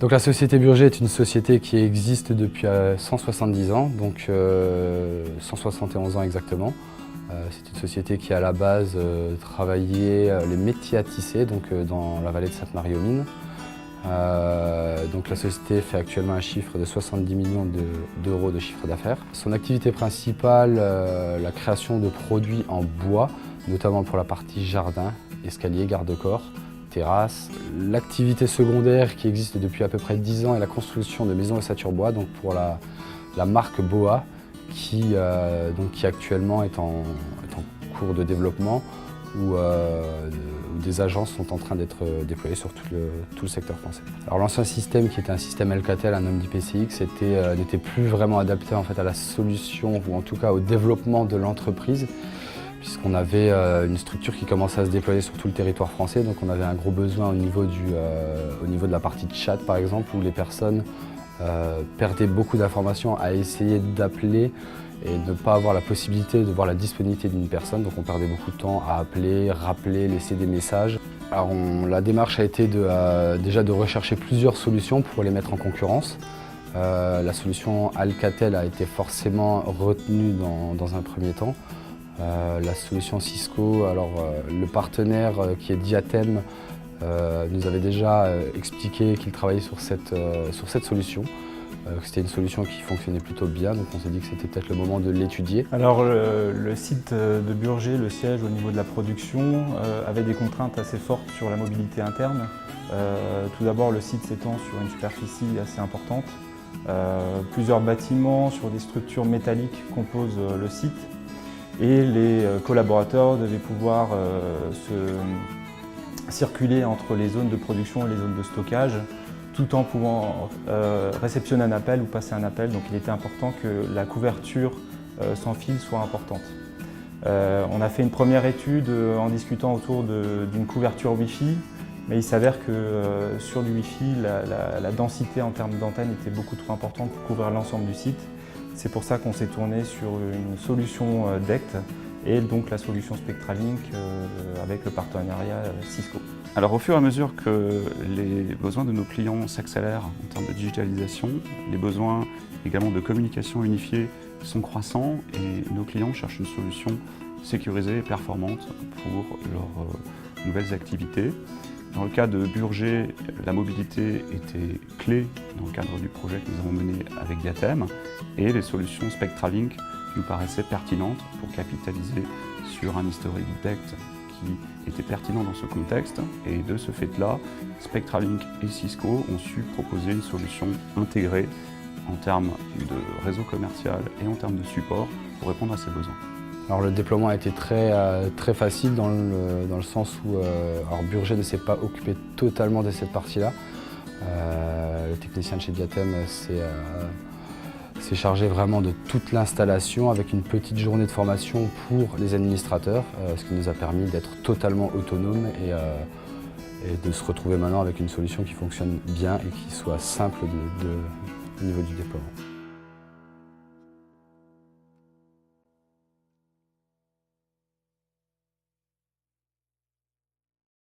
Donc la société Burger est une société qui existe depuis 170 ans, donc 171 ans exactement. C'est une société qui à la base travaillait les métiers à tisser, donc dans la vallée de Sainte-Marie-aux-Mines. Donc la société fait actuellement un chiffre de 70 millions d'euros de chiffre d'affaires. Son activité principale, la création de produits en bois, notamment pour la partie jardin, escalier, garde-corps, terrasse. L'activité secondaire qui existe depuis à peu près 10 ans est la construction de maisons ossature bois, donc pour la marque Boa, qui actuellement est en cours de développement, où des agences sont en train d'être déployées sur tout le secteur français. Alors l'ancien système, qui était un système Alcatel, un Omni PCX, n'était plus vraiment adapté en fait à la solution, ou en tout cas au développement de l'entreprise, puisqu'on avait une structure qui commençait à se déployer sur tout le territoire français. Donc on avait un gros besoin au niveau de la partie de chat par exemple, où les personnes perdaient beaucoup d'informations à essayer d'appeler et ne pas avoir la possibilité de voir la disponibilité d'une personne. Donc on perdait beaucoup de temps à appeler, rappeler, laisser des messages. Alors la démarche a été déjà de rechercher plusieurs solutions pour les mettre en concurrence. La solution Alcatel a été forcément retenue dans un premier temps. La solution Cisco, alors le partenaire qui est Diatem nous avait déjà expliqué qu'il travaillait sur cette solution. C'était une solution qui fonctionnait plutôt bien, donc on s'est dit que c'était peut-être le moment de l'étudier. Alors le site de Burger, le siège au niveau de la production, avait des contraintes assez fortes sur la mobilité interne. Tout d'abord, le site s'étend sur une superficie assez importante. Plusieurs bâtiments sur des structures métalliques composent le site. Et les collaborateurs devaient pouvoir circuler entre les zones de production et les zones de stockage, tout en pouvant réceptionner un appel ou passer un appel. Donc il était important que la couverture sans fil soit importante. On a fait une première étude en discutant autour d'une couverture Wi-Fi, mais il s'avère que sur du Wi-Fi, la densité en termes d'antenne était beaucoup trop importante pour couvrir l'ensemble du site. C'est pour ça qu'on s'est tourné sur une solution DECT et donc la solution SpectraLink avec le partenariat Cisco. Alors au fur et à mesure que les besoins de nos clients s'accélèrent en termes de digitalisation, les besoins également de communication unifiée sont croissants et nos clients cherchent une solution sécurisée et performante pour leurs nouvelles activités. Dans le cas de Burger, la mobilité était clé dans le cadre du projet que nous avons mené avec Diatem et les solutions SpectraLink nous paraissaient pertinentes pour capitaliser sur un historique DECT qui était pertinent dans ce contexte. Et de ce fait-là, SpectraLink et Cisco ont su proposer une solution intégrée en termes de réseau commercial et en termes de support pour répondre à ces besoins. Alors le déploiement a été très facile dans le sens où Burger ne s'est pas occupé totalement de cette partie-là. Le technicien de chez Diatem s'est chargé vraiment de toute l'installation avec une petite journée de formation pour les administrateurs, ce qui nous a permis d'être totalement autonomes et de se retrouver maintenant avec une solution qui fonctionne bien et qui soit simple au niveau du déploiement.